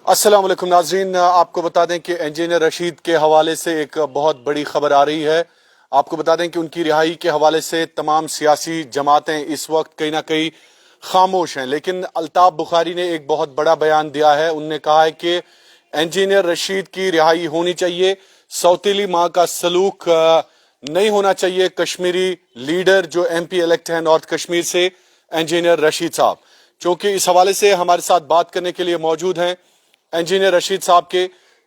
अस्सलाम वालेकुम नाजरीन, आपको बता दें कि इंजीनियर रशीद के हवाले से एक बहुत बड़ी खबर आ रही है। आपको बता दें कि उनकी रिहाई के हवाले से तमाम सियासी जमातें इस वक्त कहीं ना कहीं खामोश हैं, लेकिन अल्ताफ बुखारी ने एक बहुत बड़ा बयान दिया है। उनने कहा है कि इंजीनियर रशीद की रिहाई होनी चाहिए, सौतीली माँ का सलूक नहीं होना चाहिए। कश्मीरी लीडर जो MP इलेक्ट हैं नॉर्थ कश्मीर से, इंजीनियर रशीद साहब, चूंकि इस हवाले से हमारे साथ बात करने के लिए मौजूद हैं इंजीनियर रशीद साहब के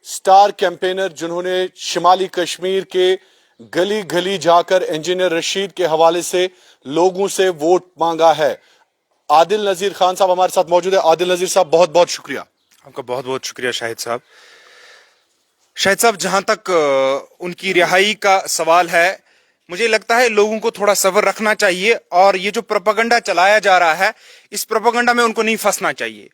स्टार कैंपेनर, जिन्होंने शिमाली कश्मीर के गली गली जाकर इंजीनियर रशीद के हवाले से लोगों से वोट मांगा है। आदिल नजीर खान साहब हमारे साथ मौजूद है। आदिल नजीर साहब, बहुत बहुत शुक्रिया। आपका बहुत बहुत शुक्रिया शाहिद साहब। शाहिद साहब, जहां तक उनकी रिहाई का सवाल है, मुझे लगता है लोगों को थोड़ा सब्र रखना चाहिए और ये जो प्रोपेगेंडा चलाया जा रहा है, इस प्रोपेगेंडा में उनको नहीं फंसना चाहिए।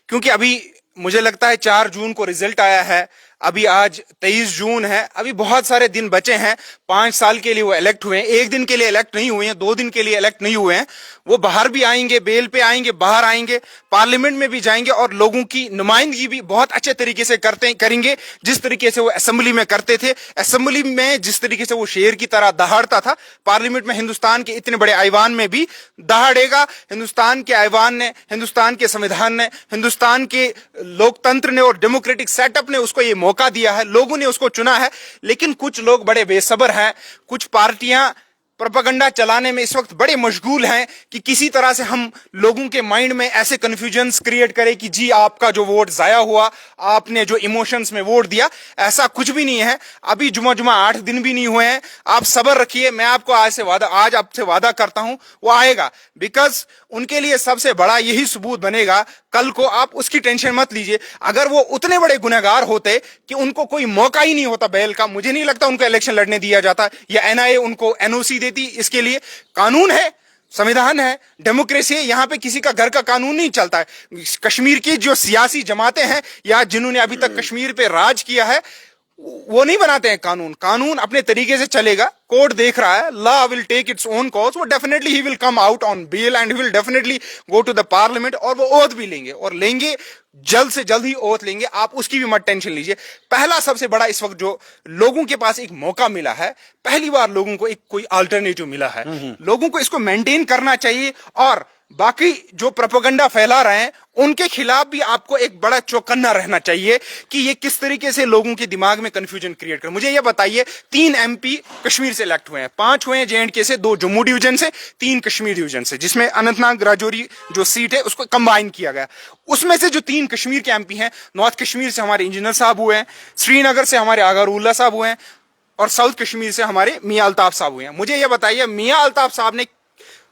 क्योंकि अभी मुझे लगता है 4 जून को रिजल्ट आया है, अभी आज 23 जून है, अभी बहुत सारे दिन बचे हैं। 5 साल के लिए वो इलेक्ट हुए हैं, 1 दिन के लिए इलेक्ट नहीं हुए हैं, 2 दिन के लिए इलेक्ट नहीं हुए हैं। वो बाहर भी आएंगे, बेल पे आएंगे, बाहर आएंगे, पार्लियामेंट में भी जाएंगे और लोगों की नुमाइंदगी भी बहुत अच्छे तरीके से करेंगे, जिस तरीके से वो असेंबली में करते थे। असेंबली में जिस तरीके से वो शेर की तरह दहाड़ता था, पार्लियामेंट में हिंदुस्तान के इतने बड़े ऐवान में भी दहाड़ेगा। हिंदुस्तान के ऐवान ने, हिंदुस्तान के संविधान ने, हिंदुस्तान के लोकतंत्र ने और डेमोक्रेटिक सेटअप ने उसको ये मौका दिया है, लोगों ने उसको चुना है। लेकिन कुछ लोग बड़े बेसब्र हैं, कुछ पार्टियां प्रोपेगेंडा चलाने में इस वक्त बड़े मशगूल हैं कि किसी तरह से हम लोगों के माइंड में ऐसे कन्फ्यूजन्स क्रिएट करें कि जी आपका जो वोट जाया हुआ, आपने जो इमोशंस में वोट दिया। ऐसा कुछ भी नहीं है। अभी जुमा 8 दिन भी नहीं हुए हैं। आप सब्र रखिए, मैं आपको आज आपसे वादा करता हूं वो आएगा। बिकॉज उनके लिए सबसे बड़ा यही सबूत बनेगा कल को। आप उसकी टेंशन मत लीजिए। अगर वो उतने बड़े गुनहगार होते कि उनको कोई मौका ही नहीं होता बेल का, मुझे नहीं लगता उनको इलेक्शन लड़ने दिया जाता या NIA उनको NOC देती। इसके लिए कानून है, संविधान है, डेमोक्रेसी है। यहां पे किसी का घर का कानून नहीं चलता है। कश्मीर की जो सियासी जमातें हैं या जिन्होंने अभी तक कश्मीर पे राज किया है, वो नहीं बनाते हैं कानून। कानून अपने तरीके से चलेगा। कोर्ट देख रहा है, law will take its own course. वो definitely he will come out on bail and he will definitely go to the parliament और वो ओथ भी लेंगे और लेंगे, जल्द से जल्द ही ओथ लेंगे। आप उसकी भी मत टेंशन लीजिए। पहला सबसे बड़ा इस वक्त जो लोगों के पास एक मौका मिला है, पहली बार लोगों को एक कोई अल्टरनेटिव मिला है। लोगों को इसको मेंटेन करना चाहिए और बाकी जो प्रोपेगेंडा फैला रहे हैं उनके खिलाफ भी आपको एक बड़ा चौकन्ना रहना चाहिए कि ये किस तरीके से लोगों के दिमाग में कंफ्यूजन क्रिएट कर। मुझे ये बताइए, 3 MP कश्मीर से इलेक्ट हुए हैं, 5 हुए हैं JNK से, 2 जम्मू डिवीजन से, 3 कश्मीर डिवीजन से, जिसमें अनंतनाग राजौरी जो सीट है उसको कंबाइन किया गया। उसमें से जो 3 कश्मीर के MP हैं, नॉर्थ कश्मीर से हमारे इंजीनियर साहब हुए हैं, श्रीनगर से हमारे आगारुल्ला साहब हुए हैं और साउथ कश्मीर से हमारे मियां अल्ताफ साहब हुए हैं। मुझे यह बताइए, मियां अल्ताफ साहब ने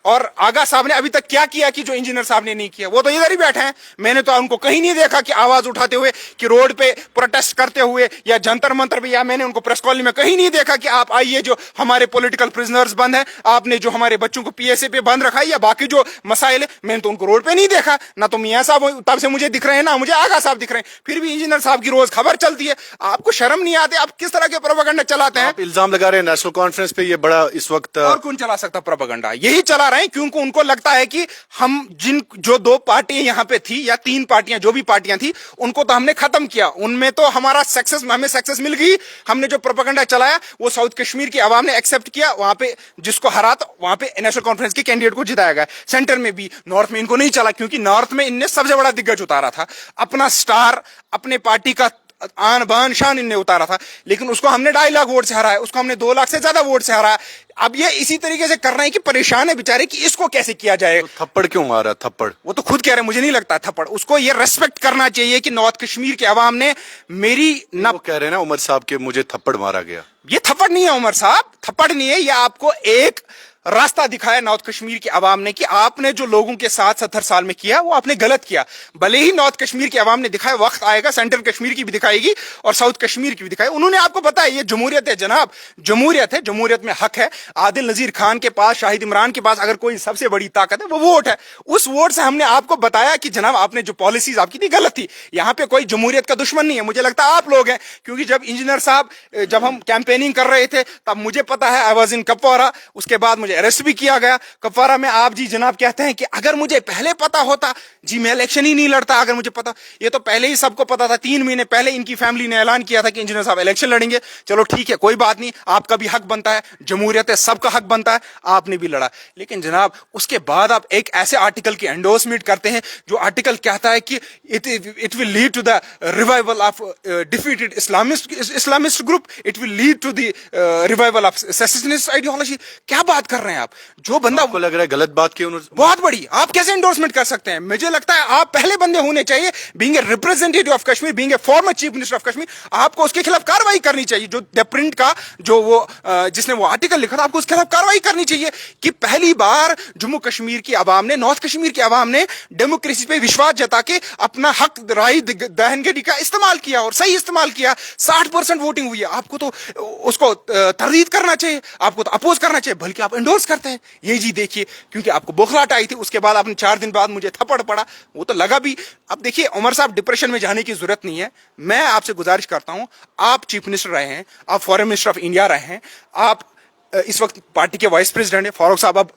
और आगा साहब ने अभी तक क्या किया कि जो इंजीनियर साहब ने नहीं किया? वो तो इधर ही बैठे हैं। मैंने तो उनको कहीं नहीं देखा कि आवाज उठाते हुए, कि रोड पे प्रोटेस्ट करते हुए या जंतर मंतर पे, या मैंने उनको प्रेस कॉलोनी में कहीं नहीं देखा कि आप आइए, जो हमारे पॉलिटिकल प्रिजनर्स बंद हैं, आपने जो हमारे बच्चों को PSA पे बंद रखा है या बाकी जो मसाइल है, मैंने तो उनको रोड पे नहीं देखा। ना तो मियाँ साहब तब से मुझे दिख रहे हैं, ना मुझे आगा साहब दिख रहे हैं। फिर भी इंजीनियर साहब की रोज खबर चलती है। आपको शर्म नहीं आती? आप किस तरह के प्रोपेगेंडा चलाते हैं? आप इल्जाम लगा रहे हैं नेशनल कॉन्फ्रेंस पे, ये बड़ा इस वक्त और कौन चला सकता प्रोपेगेंडा? यही चला रहे हैं क्योंकि उनको लगता है कि हम जो 2 पार्टियां यहां पे थी या 3 पार्टियां, जो भी पार्टियां थी, उनको तो हमने खत्म किया। उनमें तो हमें सक्सेस मिल गई। हमने जो प्रोपेगेंडा चलाया वो साउथ कश्मीर की आवाम ने एक्सेप्ट किया। वहां पे जिसको हरा था, वहां पे नेशनल कॉन्फ्रेंस के कैंडिडेट को जिताया गया। सेंटर में भी, नॉर्थ में इनको नहीं चला क्योंकि नॉर्थ में इनने सबसे बड़ा दिग्गज उतारा था, अपना स्टार, अपने पार्टी का आन बान शान इनने उतारा था। लेकिन उसको हमने 2.5 लाख वोट से हराया, उसको हमने 2 लाख से ज्यादा वोट से हराया। अब ये इसी तरीके से कर रहे हैं कि परेशान है बेचारे कि इसको कैसे किया जाए। तो थप्पड़ क्यों मारा? थप्पड़ वो तो खुद कह रहे हैं, मुझे नहीं लगता थप्पड़। उसको ये रेस्पेक्ट करना चाहिए कि नॉर्थ कश्मीर के अवाम ने मेरी वो कह रहे हैं ना उमर साहब के मुझे थप्पड़ मारा गया। ये थप्पड़ नहीं है उमर साहब, थप्पड़ नहीं है। ये आपको एक रास्ता दिखाया नॉर्थ कश्मीर की आवाम ने कि आपने जो लोगों के साथ 70 साल में किया वो आपने गलत किया। भले ही नॉर्थ कश्मीर की आवाम ने दिखाया, वक्त आएगा सेंट्रल कश्मीर की भी दिखाएगी और साउथ कश्मीर की भी दिखाएगी। उन्होंने आपको बताया ये जमहूरियत है जनाब, जमहूरियत है, जमहूरियत में हक है। आदिल नजीर खान के पास, शाहिद इमरान के पास अगर कोई सबसे बड़ी ताकत है वो वोट है। उस वोट से हमने आपको बताया कि जनाब आपने जो पॉलिसीज आपकी थी गलत थी। यहां पे कोई जमहूरियत का दुश्मन नहीं है। मुझे लगता है आप लोग हैं, क्योंकि जब इंजीनियर साहब, जब हम कैंपेनिंग कर रहे थे तब मुझे पता है आई वाज इन कपवारा, उसके बाद مجھے اریسٹ بھی کیا گیا. کپوارہ میں آپ جی جناب کہتے ہیں کہ اگر مجھے پہلے پتا ہوتا جی میں الیکشن ہی نہیں لڑتا. اگر مجھے پتا, یہ تو پہلے ہی سب کو پتا تھا, 3 مہینے پہلے ان کی فیملی نے اعلان کیا تھا کہ انجینئر صاحب الیکشن لڑیں گے. چلو ٹھیک ہے, کوئی بات نہیں, آپ کا بھی حق بنتا ہے, جمہوریت ہے, سب کا حق بنتا ہے, آپ نے بھی لڑا. لیکن جناب اس کے بعد آپ ایک ایسے آرٹیکل کی انڈورسمنٹ کرتے ہیں جو آرٹیکل کہتا ہے کہ it will lead to the revival of defeated Islamist group, it will lead to the revival of secessionist ideology. کیا بات کر رہے ہیں آپ؟ جو بندہ آپ کو لگ رہا ہے غلط بات کی انہوں نے بہت بڑی, آپ کیسے انڈورسمنٹ کر سکتے ہیں؟ مجھے لگتا ہے آپ پہلے بندے ہونے چاہیے, being a representative of Kashmir, being a farmer chief minister of Kashmir, آپ کو اس کے خلاف کاروائی کرنی چاہیے. جو دی پرنٹ کا جو وہ جس نے وہ آرٹیکل لکھا تھا, آپ کو اس کے خلاف کاروائی کرنی چاہیے کہ پہلی بار جموں کشمیر کی عوام نے, نارتھ کشمیر کی عوام نے ڈیموکریسی پہ وشواس جتا کے اپنا حق رائے دہنگری کا استعمال کیا اور صحیح استعمال کیا. 60% ووٹنگ ہوئی ہے. آپ کو تو اس کو تردید کرنا چاہیے, آپ کو تو اپوز کرنا چاہیے, بلکہ آپ انڈورس کرتے ہیں. یہ جی دیکھیے, کیونکہ آپ کو بوکھلاہٹ آئی تھی, اس کے بعد آپ نے 4 دن بعد مجھے تھپڑ پڑا, وہ تو لگا بھی. اب دیکھیے عمر صاحب, ڈپریشن میں جانے کی ضرورت نہیں ہے. میں آپ سے گزارش کرتا ہوں, آپ چیف منسٹر رہے ہیں, آپ فارن منسٹر آف انڈیا رہے ہیں, آپ اس وقت پارٹی کے وائس پریزیڈنٹ ہیں. فاروق صاحب اب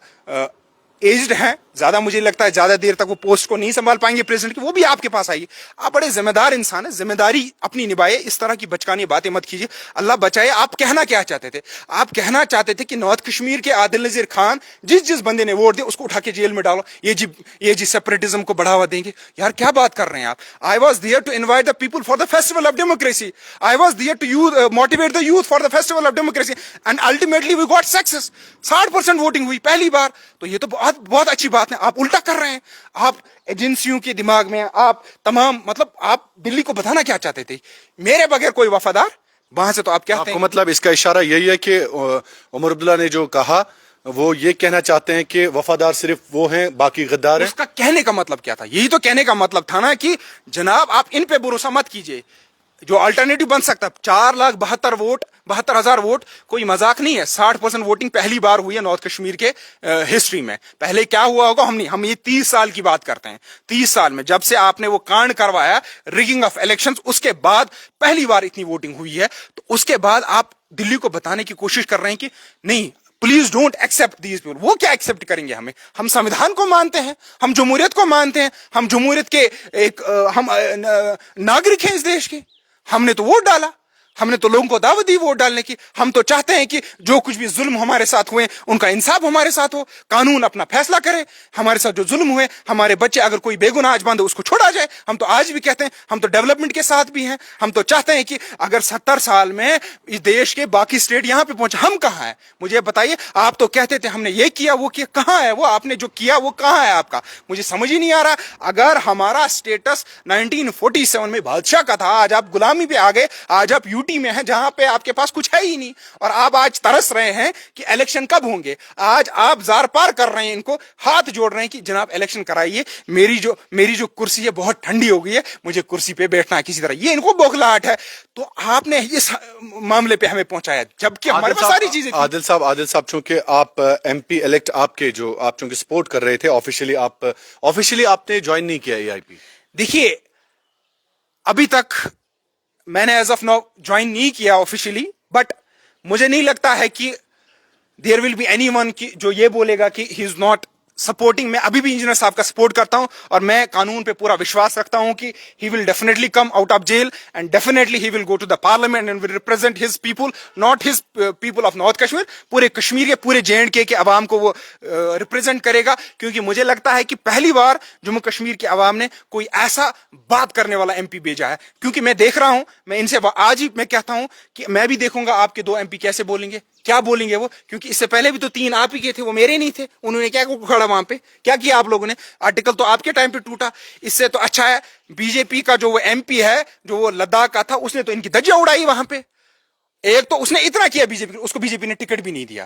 ایجڈ ہیں, زیادہ مجھے لگتا ہے زیادہ دیر تک وہ پوسٹ کو نہیں سنبھال پائیں گے پریزیڈنٹ کی, وہ بھی آپ کے پاس آئیے. آپ بڑے ذمہ دار انسان ہیں, ذمہ داری اپنی نبھائے, اس طرح کی بچکانی باتیں مت کیجیے. اللہ بچائے. آپ کہنا کیا چاہتے تھے؟ آپ کہنا چاہتے تھے کہ نارتھ کشمیر کے عادل نذیر خان جس بندے نے ووٹ دیا اس کو اٹھا کے جیل میں ڈالو, یہ جی سیپریٹزم کو بڑھاوا دیں گے. یار کیا بات کر رہے ہیں آپ؟ I was there to invite the people for the festival of democracy, I was there to motivate the youth for the festival of democracy, and ultimately we got success. 60% voting ہوئی پہلی بار. تو یہ تو بہت اچھی بات ہے. آپ الٹا کر رہے ہیں. آپ ایجنسیوں کے دماغ میں, آپ تمام, مطلب آپ دلی کو بتانا کیا چاہتے تھے؟ میرے بغیر کوئی وفادار, وہاں سے تو آپ کہتے ہیں. مطلب اس کا اشارہ یہی ہے کہ عمر عبداللہ نے جو کہا وہ یہ کہنا چاہتے ہیں کہ وفادار صرف وہ ہیں, باقی غدار ہیں. اس کا کہنے کا مطلب کیا تھا؟ یہی تو کہنے کا مطلب تھا نا کہ جناب آپ ان پہ بھروسہ مت کیجیے. جو الٹرنیٹو بن سکتا, 4,72,000 ووٹ کوئی مذاق نہیں ہے. 60% ووٹنگ پہلی بار ہوئی ہے نارتھ کشمیر کے ہسٹری میں. پہلے کیا ہوا ہوگا ہم یہ 30 سال کی بات کرتے ہیں. 30 سال میں جب سے آپ نے وہ کانڈ کروایا ریگنگ آف الیکشنز, اس کے بعد پہلی بار اتنی ووٹنگ ہوئی ہے. تو اس کے بعد آپ دلی کو بتانے کی کوشش کر رہے ہیں کہ نہیں, please don't accept these people. وہ کیا ایکسپٹ کریں گے ہمیں؟ ہم سمویدھان کو مانتے ہیں, ہم جمہوریت کو مانتے ہیں, ہم جمہوریت کے ایک ہم ناگرک ہیں اس دیش کے. ہم نے تو ووٹ ڈالا, ہم نے تو لوگوں کو دعوت دی ووٹ ڈالنے کی. ہم تو چاہتے ہیں کہ جو کچھ بھی ظلم ہمارے ساتھ ہوئے ان کا انصاف ہمارے ساتھ ہو, قانون اپنا فیصلہ کرے. ہمارے ساتھ جو ظلم ہوئے, ہمارے بچے اگر کوئی بے گناہ آج بند ہو اس کو چھوڑا جائے. ہم تو آج بھی کہتے ہیں ہم تو ڈیولپمنٹ کے ساتھ بھی ہیں. ہم تو چاہتے ہیں کہ اگر 70 سال میں اس دیش کے باقی اسٹیٹ یہاں پہ پہنچے, ہم کہاں ہیں؟ مجھے بتائیے. آپ تو کہتے تھے ہم نے یہ کیا وہ کیا, کہاں ہے وہ؟ آپ نے جو کیا وہ کہاں ہے آپ کا؟ مجھے سمجھ ہی نہیں آ رہا. اگر ہمارا اسٹیٹس 1947 میں بادشاہ کا تھا, آج آپ غلامی پہ آ گئے, آج آپ یوٹی میں ہیں جہاں پہ آپ کے پاس کچھ ہے ہی نہیں, اور آپ آج ترس رہے ہیں کہ الیکشن کب ہوں گے. آج آپ زار پار کر رہے ہیں, ان کو ہاتھ جوڑ رہے ہیں کہ جناب الیکشن کرائیے. میری جو کرسی ہے بہت ٹھنڈی ہو گئی ہے, مجھے کرسی پہ بیٹھنا ہے کسی طرح. یہ ان کو بوکھلاہٹ ہے. تو آپ نے اس معاملے پہ ہمیں پہنچایا جبکہ ہمارے پاس ساری چیزیں. عادل صاحب چونکہ آپ ایم پی الیکٹ, آپ کے جو آپ چونکہ سپورٹ کر رہے تھے آفیشلی آپ نے جوائن نہیں کیا اے آئی پی. دیکھیے ابھی تک میں نے ایز آف ناؤ جوائن نہیں کیا آفیشلی, بٹ مجھے نہیں لگتا ہے کہ دیر ول بی اینی ون جو یہ بولے گا کہ ہی از ناٹ سپورٹنگ. میں ابھی بھی انجینئر صاحب کا سپورٹ کرتا ہوں, اور میں قانون پہ پورا وشواس رکھتا ہوں کہ he will definitely come out of jail, and definitely he will go to the parliament and will represent his people, not his people of north Kashmir. پورے کشمیر کے, پورے JNK کے عوام کو وہ ریپرزینٹ کرے گا. کیونکہ مجھے لگتا ہے کہ پہلی بار جموں کشمیر کے عوام نے کوئی ایسا بات کرنے والا MP بھیجا ہے. کیونکہ میں دیکھ رہا ہوں, میں ان سے آج ہی میں کہتا ہوں کہ میں بھی دیکھوں گا آپ کے 2 MP کیسے بولیں گے, کیا بولیں گے وہ. کیونکہ اس سے پہلے بھی تو 3 آپ ہی کے تھے, وہ میرے نہیں تھے. انہوں نے کیا کھڑا وہاں پہ, کیا کیا آپ لوگوں نے؟ آرٹیکل تو آپ کے ٹائم پہ ٹوٹا. اس سے تو اچھا ہے BJP کا جو وہ MP ہے جو وہ لداخ کا تھا, اس نے تو ان کی دھجیاں اڑائی وہاں پہ. ایک تو اس نے اتنا کیا BJP, اس کو BJP نے ٹکٹ بھی نہیں دیا.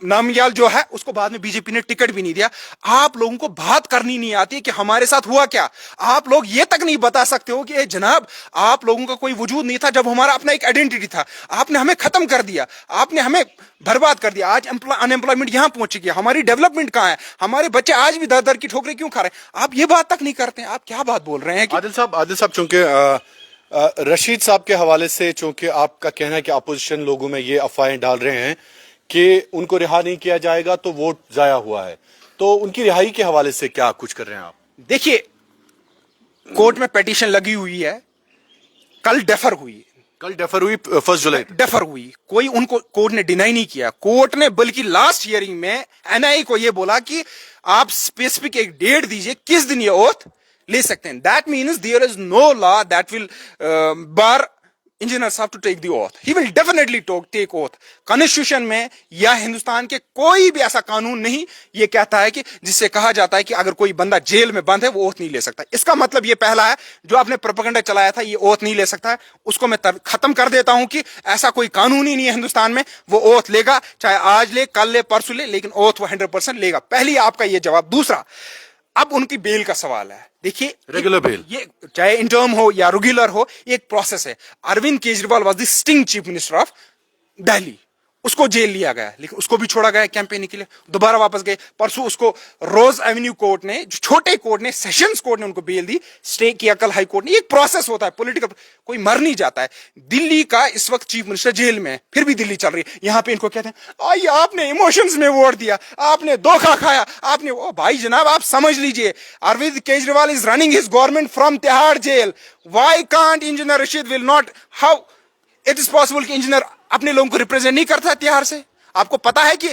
نامگیال جو ہے اس کو بعد میں BJP نے ٹکٹ بھی نہیں دیا. آپ لوگوں کو بات کرنی نہیں آتی کہ ہمارے ساتھ ہوا کیا. آپ لوگ یہ تک نہیں بتا سکتے ہو کہ جناب آپ لوگوں کا کوئی وجود نہیں تھا جب ہمارا اپنا ایک آئیڈینٹی تھا. آپ نے ہمیں ختم کر دیا, آپ نے ہمیں برباد کر دیا. آج ان ایمپلائمنٹ یہاں پہنچ گیا, ہماری ڈیولپمنٹ کہاں ہے, ہمارے بچے آج بھی در کی ٹھوکریں کیوں کھا رہے ہیں. آپ یہ بات تک نہیں کرتے ہیں. آپ کیا بات بول رہے ہیں؟ عادل صاحب چونکہ رشید صاحب کے حوالے سے, چونکہ آپ کا کہنا ہے کہ اپوزیشن لوگوں میں یہ افواہیں ڈال رہے ہیں کہ ان کو رہا نہیں کیا جائے گا تو ووٹ ضائع ہوا ہے. تو ان کی رہائی کے حوالے سے کیا کچھ کر رہے ہیں آپ؟ دیکھیے کورٹ میں پیٹیشن لگی ہوئی ہے, کل ڈیفر ہوئی, کل ڈیفر ہوئی 1 جولائی تک. ڈیفر ہوئی, کوئی ان کو کورٹ نے ڈینائی نہیں کیا. کورٹ نے بلکہ لاسٹ ہیئرنگ میں این آئی کو یہ بولا کہ آپ اسپیسیفک ایک ڈیٹ دیجئے کس دن یہ اوتھ لے سکتے ہیں. That means there is no law that will bar engineer صاحب to take the oath. He will definitely take oath. Constitution میں یا ہندوستان کے کوئی بھی ایسا قانون نہیں یہ کہتا ہے کہ جس سے کہا جاتا ہے کہ اگر کوئی بندہ جیل میں بند ہے وہ اوتھ نہیں لے سکتا. اس کا مطلب یہ پہلا ہے جو آپ نے پروپیگنڈا چلایا تھا یہ اوتھ نہیں لے سکتا ہے, اس کو میں ختم کر دیتا ہوں کہ ایسا کوئی قانون ہی نہیں ہے ہندوستان میں. وہ اوتھ لے گا, چاہے آج لے, کل لے, پرسوں لے, لیکن اوتھ وہ 100% لے گا. پہلی آپ کا یہ جواب. دوسرا, اب ان کی بیل کا سوال ہے. دیکھیے ریگولر بیل, یہ چاہے انٹرم ہو یا ریگولر ہو, یہ ایک پروسیس ہے. Arvind Kejriwal was the sitting chief minister of Delhi, اس کو جیل لیا گیا لیکن اس کو بھی چھوڑا گیا کیمپیننگ کے لیے, دوبارہ واپس گئے. پرسوں اس کو روز ایونیو کورٹ نے, جو چھوٹے کورٹ نے, سیشنز کورٹ نے ان کو بیل دی, اسٹے کیا کل ہائی کورٹ نے. ایک پروسیس ہوتا ہے پولیٹیکل, کوئی مر نہیں جاتا ہے. دلی کا اس وقت چیف منسٹر جیل میں ہے, پھر بھی دلی چل رہی ہے. یہاں پہ ان کو کہتے ہیں آئیے آپ نے ایموشنز میں ووٹ دیا, آپ نے دھوکہ کھایا, آپ نے. او بھائی جناب آپ سمجھ لیجئے, Arvind Kejriwal is running his government from Tihar jail. Why can't engineer Rashid will not, how it is possible کہ انجینئر اپنے لوگوں کو ریپرزینٹ نہیں کرتا تہاڑ سے؟ آپ کو پتا ہے کہ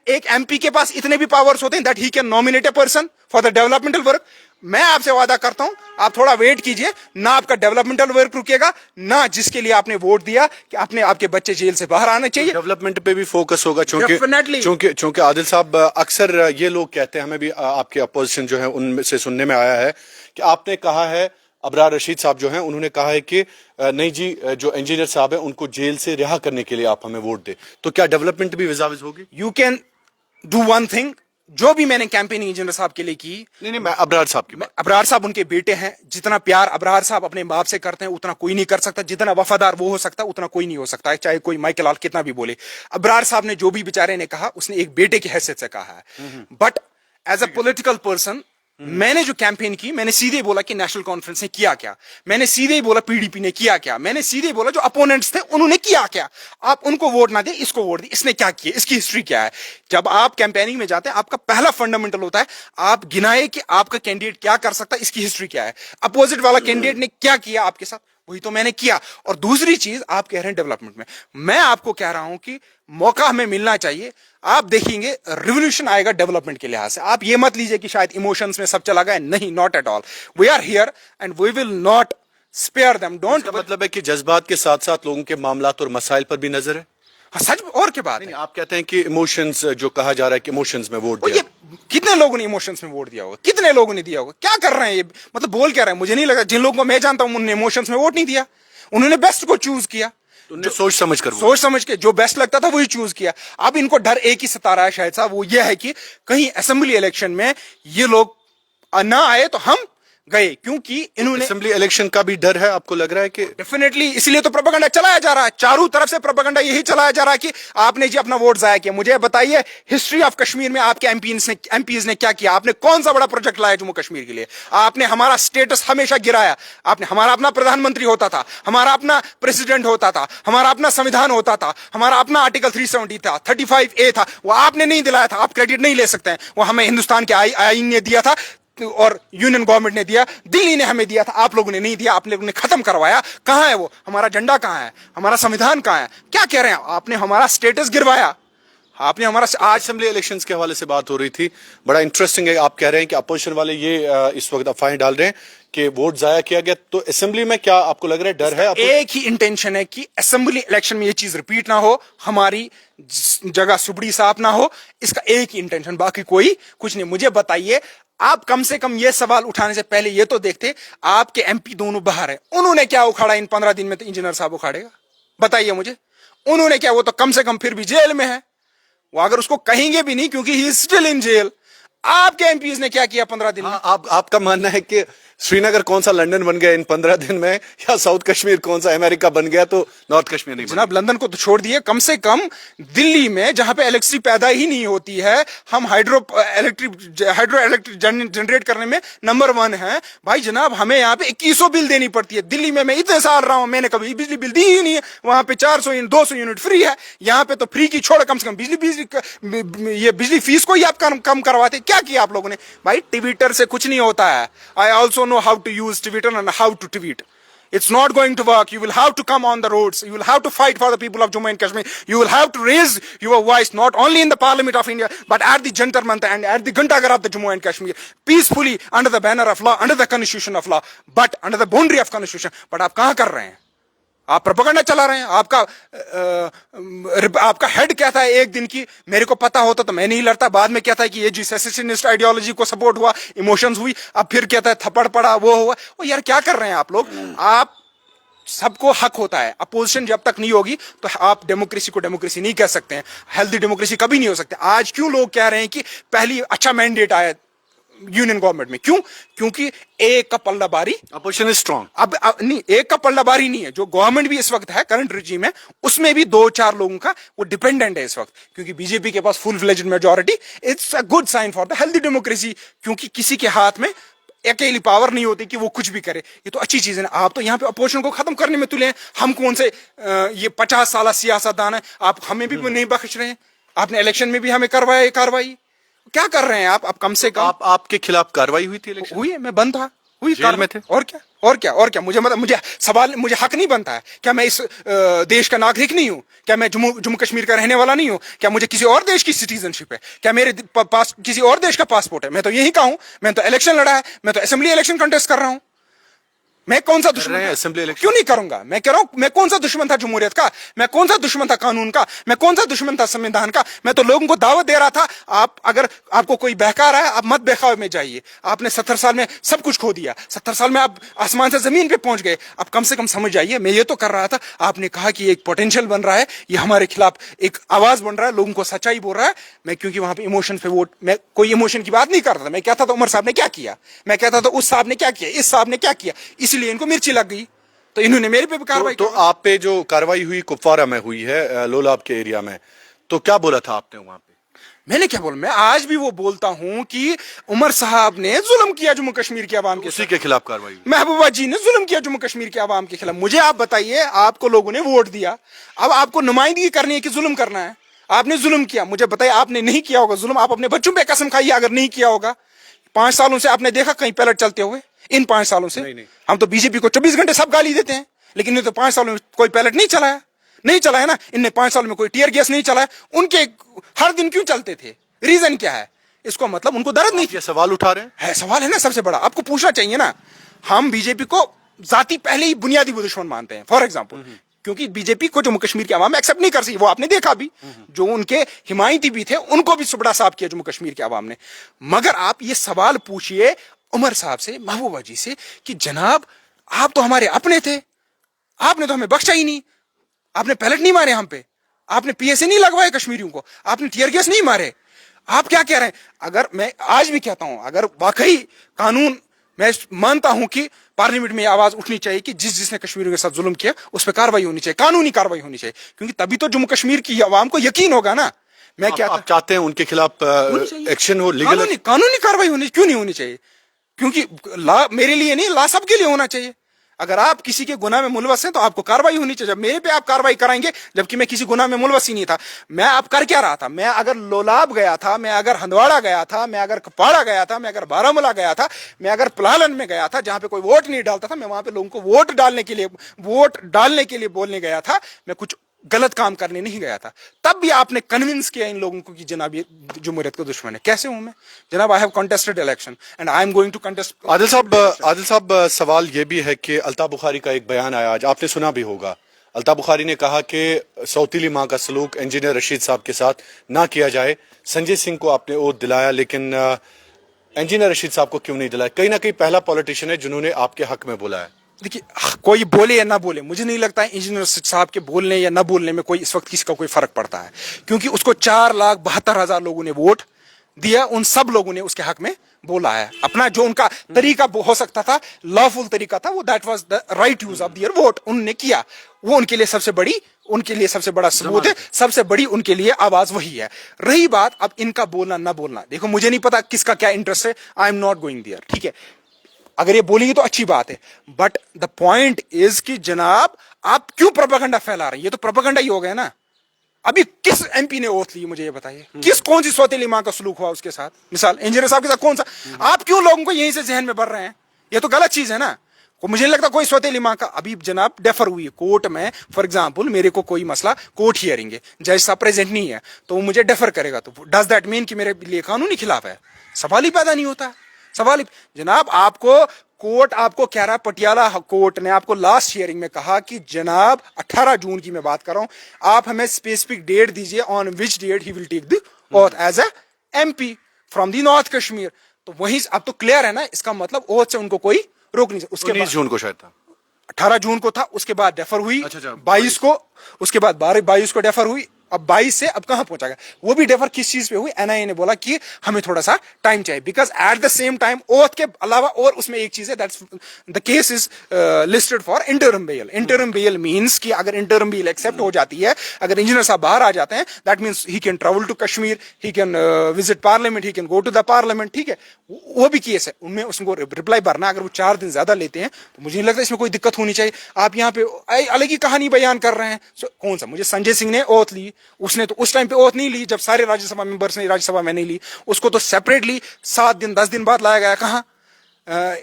ایک ایم پی کے پاس اتنے بھی پاورز ہوتے ہیں that he can nominate a person for the developmental work. میں آپ سے وعدہ کرتا ہوں آپ تھوڑا ویٹ کیجئے, نہ آپ کا ڈیولپمنٹل ورک رکے گا, نہ جس کے لیے آپ نے ووٹ دیا کہ آپ کے بچے جیل سے باہر آنے چاہیے. ڈیولپمنٹ پہ بھی فوکس ہوگا, چونکہ عادل صاحب اکثر یہ لوگ کہتے ہیں, ہمیں بھی آپ کے اپوزیشن جو ہے ان میں سے سننے میں آیا ہے کہ آپ نے کہا ہے, ابرار رشید صاحب جو ہیں انہوں نے کہا ہے کہ نہیں جی جو انجینئر صاحب ہیں ان کو جیل سے رہا کرنے کے لیے آپ ہمیں ووٹ دیں. تو کیا ڈیولپمنٹ بھی وزاوز ہوگی؟ You can do one thing, جو بھی میں نے کیمپیننگ انجینئر صاحب کے لیے کی. نہیں میں ابرار صاحب کی, ابرار صاحب ان کے بیٹے ہیں, جتنا پیار ابرار صاحب اپنے باپ سے کرتے ہیں اتنا کوئی نہیں کر سکتا, جتنا وفادار وہ ہو سکتا ہے اتنا کوئی نہیں ہو سکتا ہے, چاہے کوئی مائیکل آل کتنا بھی بولے. ابرار صاحب نے جو بھی بیچارے نے کہا اس نے ایک بیٹے کی حیثیت سے کہا ہے. But as a political person میں نے جو کیمپین کی, میں نے سیدھے بولا کہ نیشنل کانفرنس نے کیا کیا, میں نے سیدھے بولا پی ڈی پی نے کیا کیا, میں نے سیدھے بولا جو اپوننٹس تھے انہوں نے کیا کیا. آپ ان کو ووٹ نہ دیں, اس کو ووٹ دیں, اس نے کیا کیا, اس کی ہسٹری کیا ہے. جب آپ کیمپیننگ میں جاتے ہیں آپ کا پہلا فنڈامنٹل ہوتا ہے آپ گنائے کہ آپ کا کینڈیڈیٹ کیا کر سکتا ہے, اس کی ہسٹری کیا ہے, اپوزٹ والا کینڈیڈیٹ نے کیا کیا آپ کے ساتھ, وہی تو میں نے کیا. اور دوسری چیز آپ کہہ رہے ہیں ڈیولپمنٹ میں آپ کو کہہ رہا ہوں کہ موقع ہمیں ملنا چاہیے. آپ دیکھیں گے ریولیوشن آئے گا ڈیولپمنٹ کے لحاظ سے. آپ یہ مت لیجئے کہ شاید ایموشنز میں سب چلا گیا, نہیں, not at all. We are here and we will not spare them. Don't, مطلب ہے کہ جذبات کے ساتھ ساتھ لوگوں کے معاملات اور مسائل پر بھی نظر ہے. سچ اور کیا بات ہے. آپ کہتے ہیں کہ ایموشنز جو کہا جا رہا ہے کہ ایموشنز میں ووٹ دیا, کتنے لوگوں نے ایموشنز میں ووٹ دیا ہوگا, کتنے لوگوں نے دیا ہوگا, کیا کر رہے ہیں یہ, مطلب بول کیا رہے ہیں. مجھے نہیں لگا جن لوگوں کو میں جانتا ہوں انہوں نے ایموشنز میں ووٹ نہیں دیا, انہوں نے بیسٹ کو چوز کیا, سوچ سمجھ کے جو بیسٹ لگتا تھا وہی چوز کیا. اب ان کو ڈر ایک ہی ستا رہا ہے شاید صاحب, وہ یہ ہے کہ کہیں اسمبلی الیکشن میں یہ لوگ نہ آئے تو ہم گئے, کیونکہ انہوں نے اسمبلی الیکشن کا بھی ڈر ہے. آپ کو لگ رہا ہے کہ ڈیفینیٹلی, اس لیے تو پروپیگنڈا چلایا جا رہا ہے, چاروں طرف سے پروپیگنڈا یہی چلایا جا رہا ہے کہ آپ نے جی اپنا ووٹ ضائع کیا. مجھے بتائیے ہسٹری آف کشمیر میں آپ کے ایم پیز نے کیا کیا, آپ نے کون سا بڑا پروجیکٹ لایا جموں کشمیر کے لیے, آپ نے ہمارا اسٹیٹس ہمیشہ گرایا, آپ نے ہمارا اپنا پردھان منتری ہوتا تھا, ہمارا اپنا پریسیڈنٹ ہوتا تھا, ہمارا اپنا سمویدھان ہوتا تھا, ہمارا اپنا آرٹیکل 370 تھا, 35A تھا, وہ آپ نے نہیں دلایا تھا. آپ کریڈٹ نہیں لے سکتے ہیں, وہ ہمیں ہندوستان کے آئین نے دیا تھا اور یونین گورنمنٹ نے دیا, دلی نے ہمیں دیا تھا, آپ لوگوں نے نہیں دیا, آپ لوگوں نے ختم کروایا. کہاں ہے وہ, ہمارا جھنڈا کہاں ہے, ہمارا سمویدھان کہاں ہے, کیا کہہ رہے ہیں آپ نے ہمارا اسٹیٹس گروایا, آپ نے ہمارا. آج اسمبلی الیکشنز کے حوالے سے بات ہو رہی تھی, بڑا انٹرسٹنگ ہے. آپ کہہ رہے ہیں کہ اپوزیشن والے یہ اس وقت افواہیں ڈال رہے ہیں کہ ووٹ ضائع کیا گیا, تو اسمبلی میں کیا آپ کو لگ رہا ہے ڈر ہے؟ ایک ہی انٹینشن ہے کہ اسمبلی الیکشن میں یہ چیز ریپیٹ نہ ہو, ہماری جگہ سبڑی صاف نہ ہو, اس کا ایک ہی انٹینشن, باقی کوئی کچھ نہیں. مجھے بتائیے آپ کم سے کم یہ سوال اٹھانے سے پہلے یہ تو دیکھتے آپ کے ایم پی دونوں باہر ہیں, انہوں نے کیا اکھاڑا ان 15 دن میں, تو انجینئر صاحب اکھاڑے گا, بتائیے مجھے انہوں نے کیا, وہ تو کم سے کم پھر بھی جیل میں ہے. وہ اگر اس کو کہیں گے بھی نہیں کیونکہ ہی از اسٹل ان جیل, आपके एमपीज ने क्या किया 15 दिन में? आपका मानना है कि श्रीनगर कौन सा लंदन बन गया इन 15 दिन में, या साउथ कश्मीर कौन सा अमेरिका बन गया तो नॉर्थ कश्मीर नहीं बना? जनाब लंदन को तो छोड़ दिए, कम से कम दिल्ली में जहां पे इलेक्ट्रिसिटी पैदा ही नहीं होती है, हम हाइड्रो इलेक्ट्रिक जनरेट करने में नंबर 1 है भाई जनाब। हमें यहाँ पे 2100 बिल देनी पड़ती है। दिल्ली में मैं इतने साल रहा हूं, मैंने कभी बिजली बिल दी ही नहीं है। वहां पे 200 यूनिट फ्री है, यहाँ पे तो फ्री की छोड़ कम से कम बिजली फीस को ही आप कम करवाते। क्या किया आप लोगों ने भाई? ट्विटर से कुछ नहीं होता है। I also know how to use Twitter and how to tweet. It's not going to work. You will have to come on the roads. You will have to fight for the people of Jammu and Kashmir. You will have to raise your voice not only in the Parliament of India but at the Jantar Mantar and at the Ghantaghar of the Jammu and Kashmir, peacefully under the banner of law, under the constitution of law, but under the boundary of constitution. But आप कहाँ कर रहे हैं? आप propaganda चला रहे हैं। आपका हेड कहता है एक दिन की मेरे को पता होता तो मैं नहीं लड़ता, बाद में कहता है कि ये जी सेसेशनिस्ट आइडियोलॉजी को सपोर्ट हुआ, इमोशंस हुई, अब फिर कहता है थप्पड़ पड़ा, वो हुआ। ओ यार क्या कर रहे हैं आप लोग? आप सबको हक होता है, अपोजिशन जब तक नहीं होगी तो आप डेमोक्रेसी को डेमोक्रेसी नहीं कह सकते हैं। हेल्दी डेमोक्रेसी कभी नहीं हो सकती। आज क्यों लोग कह रहे हैं कि पहली अच्छा मैंडेट आया यूनियन गवर्नमेंट में? क्यों? क्योंकि एक का पल्ला बारी, अपोजिशन इज स्ट्रांग। अब नहीं, एक का पल्ला बारी नहीं है। जो गवर्नमेंट भी इस वक्त है, करंट रिजीम है, उसमें भी 2-4 लोगों का वो डिपेंडेंट है इस वक्त। क्योंकि बीजेपी के पास full fledged majority, it's a good sign for the healthy democracy. क्योंकि किसी के हाथ में अकेली पावर नहीं होती कि वो कुछ भी करे। ये तो अच्छी चीज है। आप तो यहाँ पे अपोजिशन को खत्म करने में तुले हैं। हम कौन से ये 50 साल सियासतदान है? आप हमें भी नहीं बख्श रहे हैं। आपने इलेक्शन में भी हमें करवाया कार्रवाई। क्या कर रहे हैं आप कम से कम? आपके खिलाफ कार्रवाई हुई थी इलेक्शन? हुई है, मैं बंद था, हुई जेल में थे। और क्या मुझे सवाल, मुझे हक नहीं बनता है क्या? मैं इस देश का नागरिक नहीं हूं क्या? मैं जम्मू कश्मीर का रहने वाला नहीं हूं क्या? मुझे किसी और देश की सिटीजनशिप है क्या? मेरे पास किसी और देश का पासपोर्ट है? मैं तो यही का हूं। मैं तो इलेक्शन लड़ा है, मैं तो असेंबली इलेक्शन कंटेस्ट कर रहा हूं। मैं कौन सा दुश्मन था? असेंबली इलेक्शन क्यों नहीं करूंगा? मैं कह रहा हूं, मैं कौन सा दुश्मन था जमहूरियत का? मैं कौन सा दुश्मन था कानून का? मैं कौन सा दुश्मन था संविधान का? मैं तो लोगों को दावत दे रहा था, आप अगर आपको कोई बहका रहा है, आप मत बहकावे में जाइए। आपने 70 साल में सब कुछ खो दिया। 70 साल में आप आसमान से जमीन पे पहुंच गए। आप कम से कम समझ जाइए। मैं ये तो कर रहा था, आपने कहा कि एक पोटेंशियल बन रहा है, ये हमारे खिलाफ एक आवाज बन रहा है, लोगों को सच्चाई बोल रहा है। मैं क्योंकि वहां पे इमोशन पे वोट, मैं कोई इमोशन की बात नहीं करता था। मैं कहता था उमर साहब ने क्या किया, मैं कहता था उस साहब ने क्या किया, इस साहब ने क्या किया, इसलिए इनको मिर्ची लग गई तो इन्होंने मेरे पे भी कार्रवाई तो आप पे जो कार्रवाई हुई कुपवारा में हुई है, लोलाब के एरिया में, तो क्या बोला था आपने वहां पे? मैंने क्या बोला? मैं आज भी वो बोलता हूं कि उमर साहब ने जुल्म किया जम्मू कश्मीर के अवाम के उसी के खिलाफ कार्रवाई हुई। महबूबा जी ने जुल्म किया जम्मू कश्मीर के अवाम के खिलाफ। मुझे आप बताइए, आपको लोगों ने वोट दिया, अब आपको नुमाइंदगी करनी है कि जुल्म करना है? आपने जुल्म किया, मुझे बताइए, आपने नहीं किया होगा जुल्म, आप अपने बच्चों पे कसम खाइए अगर नहीं किया होगा। 5 सालों से आपने देखा कहीं पैलेट चलते हुए? इन 5 सालों से नहीं। हम तो बीजेपी को 24 घंटे सब गाली देते हैं, लेकिन इन्हें तो 5 सालों में कोई पैलेट नहीं चलाया ना। इनने 5 सालों में कोई टीयर गैस नहीं चलाया। उनके हर दिन क्यों चलते थे? रीजन क्या है? इसको मतलब उनको दर्द नहीं। ये सवाल उठा रहे हैं? सवाल है ना सबसे बड़ा, आपको पूछना चाहिए ना। हम बीजेपी को जाति पहले ही बुनियादी दुश्मन मानते हैं। फॉर एग्जाम्पल, क्योंकि बीजेपी को जम्मू कश्मीर की आवाम एक्सेप्ट नहीं कर सकी, वो आपने देखा भी। जो उनके हिमायती भी थे उनको भी सुबड़ा साफ किया जम्मू कश्मीर की आवाम ने। मगर आप ये सवाल पूछिए उमर साहब से, महबूबा जी से, कि जनाब आप तो हमारे अपने थे, आपने तो हमें बख्शा ही नहीं, आपने पैलेट नहीं मारे हम पे, आपने पीएसए नहीं लगवाए कश्मीरियों को, आपने टीयर गैस नहीं मारे। आप क्या कह रहे हैं? अगर मैं आज भी कहता हूं, अगर वाकई कानून, मैं मानता हूं कि पार्लियामेंट में आवाज उठनी चाहिए कि जिसने कश्मीरियों के साथ जुल्म किया उस पर कार्रवाई होनी चाहिए, कानूनी कार्रवाई होनी चाहिए, क्योंकि तभी तो जम्मू कश्मीर की आवाम को यकीन होगा ना। मैं क्या आप चाहते हैं उनके खिलाफ एक्शन हो, लीगल कानूनी कार्रवाई होनी, क्यों नहीं होनी चाहिए? क्योंकि ला मेरे लिए नहीं, ला सबके लिए होना चाहिए। अगर आप किसी के गुनाह में मुलवस हैं तो आपको कार्रवाई होनी चाहिए। जब मेरे पे आप कार्रवाई कराएंगे जबकि मैं किसी गुनाह में मुलवस ही नहीं था, मैं आप कर क्या रहा था? मैं अगर लोलाब गया था, मैं अगर हंदवाड़ा गया था, मैं अगर कपाड़ा गया था, मैं अगर बारामूला गया था, मैं अगर पलालन में गया था जहां पे कोई वोट नहीं डालता था, मैं वहां पे लोगों को वोट डालने के लिए बोलने गया था। मैं कुछ गलत काम करने नहीं गया था। तब भी आपने कन्विंस किया इन लोगों को कि जनाब ये जमहूरियत का दुश्मन है। कैसे हूं मैं? जनाब I have contested election and I am going to contest. Adil sahab सवाल ये भी है कि अल्ताफ बुखारी का एक बयान आया आज, आपने सुना भी होगा। अल्ताफ बुखारी ने कहा कि सौतीली माँ का सलूक इंजीनियर रशीद साहब के साथ ना किया जाए। संजय सिंह को आपने ओथ दिलाया, लेकिन इंजीनियर रशीद साहब को क्यों नहीं दिलाया? कहीं ना कहीं पहला पॉलिटिशियन है जिन्होंने आपके हक में बोला है। देखिए, कोई बोले या ना बोले, मुझे नहीं लगता है इंजीनियर साहब के बोलने या ना बोलने में कोई इस वक्त किसी का कोई फर्क पड़ता है, क्योंकि उसको 4,72,000 लोगों ने वोट दिया, उन सब लोगों ने उसके हक में बोला है। अपना जो उनका तरीका हो सकता था, लॉफुल तरीका था, वो that was the right use of their vote, उन्होंने किया। वो उनके लिए सबसे बड़ा सबूत है, सबसे बड़ी उनके लिए आवाज वही है। रही बात अब इनका बोलना ना बोलना, देखो मुझे नहीं पता किसका क्या इंटरेस्ट है, I am not going there, ठीक है। अगर ये बोलेंगे तो अच्छी बात है, बट द पॉइंट इज कि जनाब आप क्यों प्रोपेगेंडा फैला रहे हैं? ये तो प्रोपेगेंडा ही हो गया ना। अभी किस एमपी ने ओथ ली, मुझे ये बताइए, कौन सी सौतेली मां का सलूक हुआ उसके साथ? मिसाल इंजीनियर साहब के साथ कौन सा? आप क्यों लोगों को यहीं से जहन में भर रहे हैं? ये तो गलत चीज है ना। मुझे नहीं लगता कोई सौतेली मां का अभी जनाब डेफर हुई है कोर्ट में। फॉर एग्जांपल मेरे को कोई मसला कोर्ट हियरिंग है, जज साहब प्रेजेंट नहीं है, तो वो मुझे डेफर करेगा, तो डज दैट मीन कि मेरे लिए कानूनी खिलाफ है? सवाल ही पैदा नहीं होता। सवाल ही जनाब, आपको कोर्ट आपको कह रहा है, पटियाला कोर्ट ने आपको लास्ट हियरिंग में कहा कि जनाब 18 जून की मैं बात कर रहा हूं, आप हमें स्पेसिफिक डेट दीजिए on which date he will take the oath as a MP from the north Kashmir. तो वहीं अब तो क्लियर है ना, इसका मतलब ओथ से उनको कोई रोक नहीं सकता। उसके 19 जून को शायद था, 18 जून को था, उसके बाद डेफर हुई 22 को, उसके बाद 22 को डेफर हुई, अब 22 से अब कहां पहुंचा गया? वो भी डेफर किस चीज पे हुई? एनआईए ने बोला कि हमें थोड़ा सा टाइम चाहिए, because at the same time oath के अलावा और उसमें एक चीज है, that's the case is listed for interim bell. Interim bell means कि अगर इंटरिम बेल एक्सेप्ट हो जाती है, अगर इंजीनियर साहब बाहर आ जाते हैं, that means he can travel to Kashmir, he can visit parliament, he can go to the parliament, ठीक है। वो भी केस है, उनमें उसको रिप्लाई भरना, अगर वो 4 दिन ज्यादा लेते हैं तो मुझे नहीं लगता इसमें कोई दिक्कत होनी चाहिए। आप यहाँ पे अलग ही कहानी बयान कर रहे हैं। कौन सा? मुझे संजय सिंह ने ओथ ली, उसने तो उस टाइम पे ओथ नहीं ली जब सारे राज्यसभा मेंबर्स ने, राज्यसभा में नहीं ली, उसको तो सेपरेटली 7 दिन 10 दिन बाद लाया गया। कहां?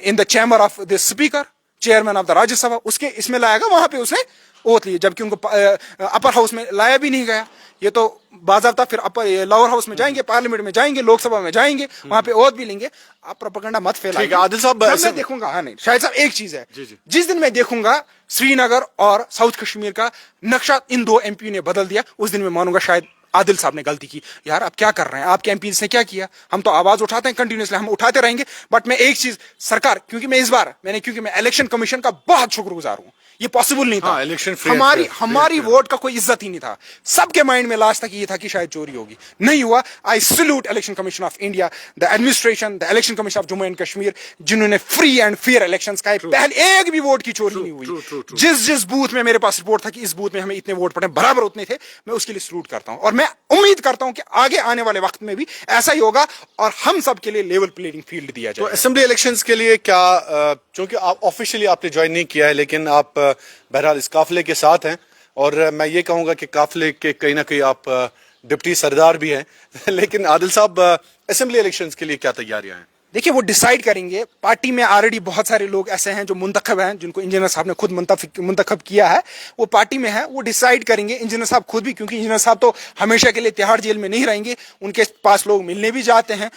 In the chamber of the speaker, chairman of the Rajya Sabha, उसके इसमें लाया गया, वहां पे उसने ओथ ली, जबकि उनको अपर हाउस में लाया भी नहीं गया। ये तो बाज़ाब्ता फिर अपर लोअर हाउस में जाएंगे, पार्लियामेंट में जाएंगे, लोकसभा में जाएंगे, वहां पे ओथ भी लेंगे। आप प्रोपेगेंडा मत फैलाइए। आदिल साहब मैं देखूंगा, हाँ नहीं शायद साहब एक चीज है, जिस दिन मैं देखूंगा श्रीनगर और साउथ कश्मीर का नक्शा इन 2 एमपी ने बदल दिया, उस दिन मैं मानूंगा शायद आदिल साहब ने गलती की। यार आप क्या कर रहे हैं? आपके एमपी ने क्या किया? हम तो आवाज उठाते हैं कंटिन्यूसली, हम उठाते रहेंगे, बट मैं एक चीज सरकार, क्योंकि मैं इस बार क्योंकि मैं इलेक्शन कमीशन का बहुत शुक्रगुजार हूं, ये पॉसिबल नहीं था। इलेक्शन हमारी वोट का कोई इज्जत ही नहीं था। सबके माइंड में लास्ट तक ये था कि शायद चोरी होगी, नहीं हुआ। आई salute election commission of India, the administration, the election commission of Jammu and Kashmir, जिन्होंने फ्री एंड फेयर इलेक्शंस का पहले एक भी वोट की चोरी नहीं हुई। जिस बूथ में मेरे पास रिपोर्ट था कि इस बूथ में हमें इतने वोट पड़े, बराबर उतने थे, मैं उसके लिए सैल्यूट करता हूं, और मैं उम्मीद करता हूं कि आगे आने वाले वक्त में भी ऐसा ही होगा और हम सब के लिए लेवल प्लेइंग फील्ड दिया जाए। तो असेंबली इलेक्शंस के लिए क्या, चूंकि आप ऑफिशियली आपने ज्वाइन नहीं किया है, लेकिन आप बहरहाल इस काफिले के साथ हैं, और मैं ये कहूंगा कि काफिले के कहीं ना कहीं आप डिप्टी सरदार भी हैं लेकिन आदिल साहब, असेंबली इलेक्शंस के लिए क्या तैयारियां हैं? देखिए वो डिसाइड करेंगे। पार्टी में ऑलरेडी बहुत सारे लोग ऐसे हैं जो मुंतखब हैं, जिनको इंजीनियर साहब ने खुद मुंतखब किया है, वो पार्टी में है, वो डिसाइड करेंगे। इंजीनियर साहब खुद भी, क्योंकि इंजीनियर साहब तो हमेशा के लिए तिहाड़ जेल में नहीं रहेंगे, उनके पास लोग मिलने भी जाते हैं,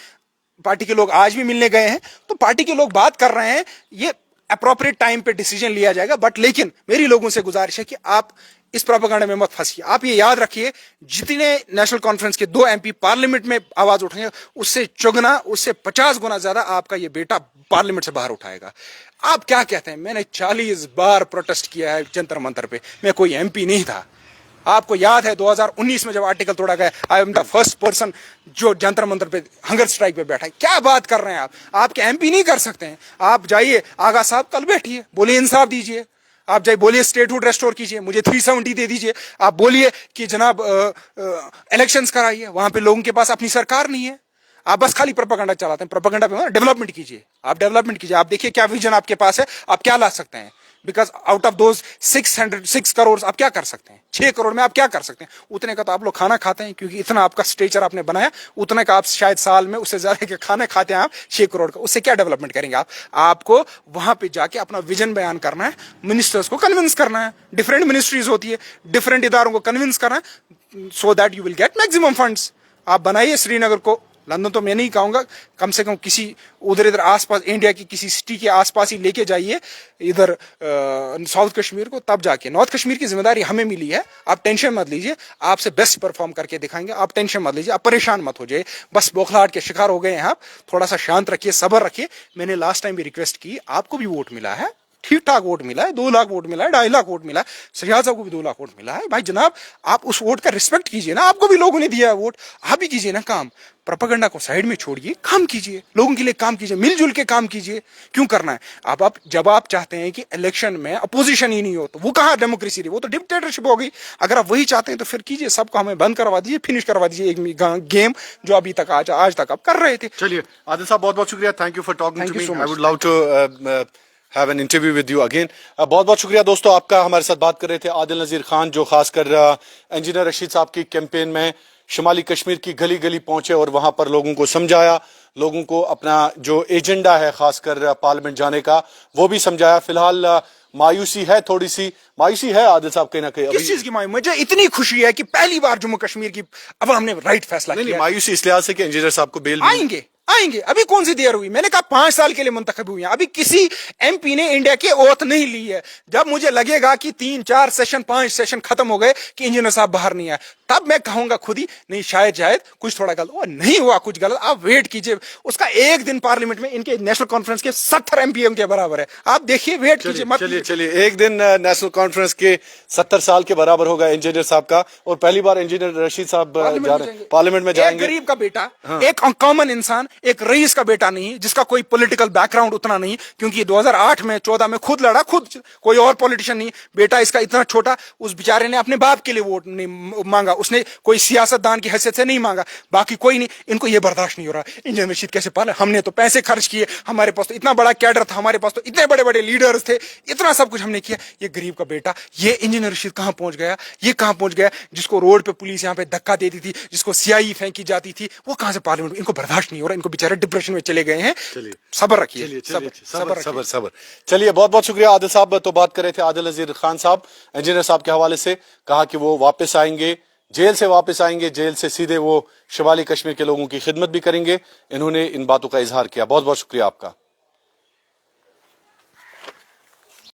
पार्टी के लोग आज भी मिलने गए हैं, तो पार्टी के लोग बात कर रहे हैं, ये अप्रोप्रिएट टाइम पे डिसीजन लिया जाएगा। बट लेकिन मेरी लोगों से गुजारिश है कि आप इस प्रोपेगेंडा में मत फंसिए। आप ये याद रखिए, जितने नेशनल कॉन्फ्रेंस के 2 एमपी पार्लियामेंट में आवाज उठाएंगे, उससे चौगुना, उससे 50 गुना ज्यादा आपका ये बेटा पार्लियामेंट से बाहर उठाएगा। आप क्या कहते हैं? मैंने 40 बार प्रोटेस्ट किया है जंतर मंतर पे, मैं कोई एमपी नहीं था। आपको याद है 2019 में जब आर्टिकल तोड़ा गया, I am the first person जो जंतर मंतर पे हंगर स्ट्राइक पे बैठा है। क्या बात कर रहे हैं आप? आपके एमपी नहीं कर सकते हैं? आप जाइए, आगा साहब कल बैठिए, बोलिए इंसाफ दीजिए, आप जाइए बोलिए स्टेटहुड रेस्टोर कीजिए, मुझे 370 दे दीजिए, आप बोलिए कि जनाब इलेक्शंस कराइए। वहां पे लोगों के पास अपनी सरकार नहीं है, आप बस खाली प्रोपेगेंडा चलाते हैं। प्रोपेगेंडा पे डेवलपमेंट कीजिए, आप डेवलपमेंट कीजिए, आप देखिए क्या विजन आपके पास है, आप क्या ला सकते हैं। Because out of those 6 crore आप क्या कर सकते हैं? 6 करोड़ में आप क्या कर सकते हैं? उतने का तो आप लोग खाना खाते हैं, क्योंकि इतना आपका स्ट्रेचर आपने बनाया, उतने का आप शायद साल में उससे ज्यादा के खाने खाते हैं आप 6 करोड़ का। उससे क्या डेवलपमेंट करेंगे आप? आपको वहां पे जाके अपना विजन बयान करना है, मिनिस्टर्स को कन्विंस करना है, डिफरेंट मिनिस्ट्रीज होती है, डिफरेंट इदारों को कन्विंस करना है, so that you will get maximum funds. आप बनाइए श्रीनगर को, लंदन तो मैं नहीं कहूंगा, कम से कम किसी इधर आसपास इंडिया की किसी सिटी के आसपास ही लेके जाइए इधर साउथ कश्मीर को, तब जाके। नॉर्थ कश्मीर की जिम्मेदारी हमें मिली है, आप टेंशन मत लीजिए, आपसे बेस्ट परफॉर्म करके दिखाएंगे, आप टेंशन मत लीजिए, आप परेशान मत हो जाइए। बस बौखलाहट के शिकार हो गए हैं आप, थोड़ा सा शांत रखिए, सब्र रखिए। मैंने लास्ट टाइम भी रिक्वेस्ट की, आपको भी वोट मिला है, ठीक ठाक वोट मिला है, 2 लाख वोट मिला है, 2.5 लाख वोट मिला है, शहजाद साहब को भी 2 लाख वोट मिला है। भाई जनाब, आप उस वोट का रिस्पेक्ट कीजिए ना, आपको भी लोगों ने दिया है वोट, आप भी कीजिए ना काम। प्रोपेगेंडा को साइड में छोड़िए, काम कीजिए, लोगों के लिए काम कीजिए, मिलजुल के काम कीजिए। क्यों करना है? आप जब आप चाहते हैं कि इलेक्शन में अपोजिशन ही नहीं हो, तो वो कहाँ डेमोक्रेसी रही, वो तो डिक्टेटरशिप हो गई। अगर आप वही चाहते हैं तो फिर कीजिए, सबको हमें बंद करवा दीजिए, फिनिश करवा दीजिए एक गेम जो अभी तक आज तक आप कर रहे थे। चलिए आदिल साहब, बहुत बहुत शुक्रिया, thank you for talking Thank to you me. so I much. Would love to have an interview with you again. बहुत बहुत शुक्रिया दोस्तों आपका। हमारे साथ बात कर रहे थे आदिल नज़ीर खान, जो खासकर इंजीनियर रशीद साहब की कैंपेन में शुमाली कश्मीर की गली गली पहुंचे और वहां पर लोगों को समझाया, लोगों को अपना जो एजेंडा है खासकर पार्लियामेंट जाने का वो भी समझाया। फिलहाल मायूसी है, थोड़ी सी मायूसी है आदिल साहब कहीं ना कहीं। किस चीज की मायूसी? मुझे इतनी खुशी है कि पहली बार जम्मू कश्मीर की अवाम ने राइट फैसला नहीं, किया। मायूसी इस लिहाज से कि इंजीनियर साहब को बेल आएंगे। अभी कौन सी देर हुई? मैंने कहा 5 साल के लिए मुंतखब हुई हैं। अभी किसी एमपी ने इंडिया की ओथ नहीं ली है। जब मुझे लगेगा कि 3-4 सेशन 5 सेशन खत्म हो गए कि इंजीनियर साहब बाहर नहीं आए, तब मैं कहूंगा खुद ही नहीं, शायद कुछ थोड़ा गलत हुआ। नहीं हुआ कुछ गलत, आप वेट कीजिए। उसका एक दिन पार्लियामेंट में इनके नेशनल कॉन्फ्रेंस के 70 एमपी के बराबर है। आप देखिए, वेट कीजिए मत। चलिए एक दिन नेशनल कॉन्फ्रेंस के 70 साल के बराबर होगा इंजीनियर साहब का, और पहली बार इंजीनियर रशीद साहब पार्लियामेंट में जाएंगे। एक गरीब का बेटा, एक कॉमन इंसान, एक रईस का बेटा नहीं, जिसका कोई पॉलिटिकल बैकग्राउंड उतना नहीं, क्योंकि 2008 में 14 में खुद लड़ा, खुद कोई और पॉलिटिशियन नहीं। बेटा इसका इतना छोटा, उस बेचारे ने अपने बाप के लिए वोट नहीं मांगा, उसने कोई सियासतदान की हैसियत से नहीं मांगा, बाकी कोई नहीं। इनको ये बर्दाश्त नहीं हो रहा इंजीनियर रशीद कैसे पाले। हमने तो पैसे खर्च किए, हमारे पास तो इतना बड़ा कैडर था, हमारे पास तो इतने बड़े बड़े लीडर्स थे, इतना सब कुछ हमने किया। ये गरीब का बेटा, ये इंजीनियर रशीद कहाँ पहुंच गया? ये कहाँ पहुंच गया? जिसको रोड पे पुलिस यहाँ पे धक्का देती थी, जिसको सियाई फेंकी जाती थी, वो कहाँ से पार्लियामेंट? इनको बर्दाश्त नहीं हो रहा, इनको बेचारे डिप्रेशन में चले गए हैं। सब्र रखिए, सब्र। चलिए बहुत बहुत शुक्रिया आदिल साहब। तो बात कर रहे थे आदिल नज़ीर खान साहब इंजीनियर साहब के हवाले से, कहा कि वो वापस आएंगे, जेल से वापस आएंगे, जेल से सीधे वो शिमाली कश्मीर के लोगों की खिदमत भी करेंगे। इन्होंने इन बातों का इजहार किया। बहुत बहुत शुक्रिया आपका।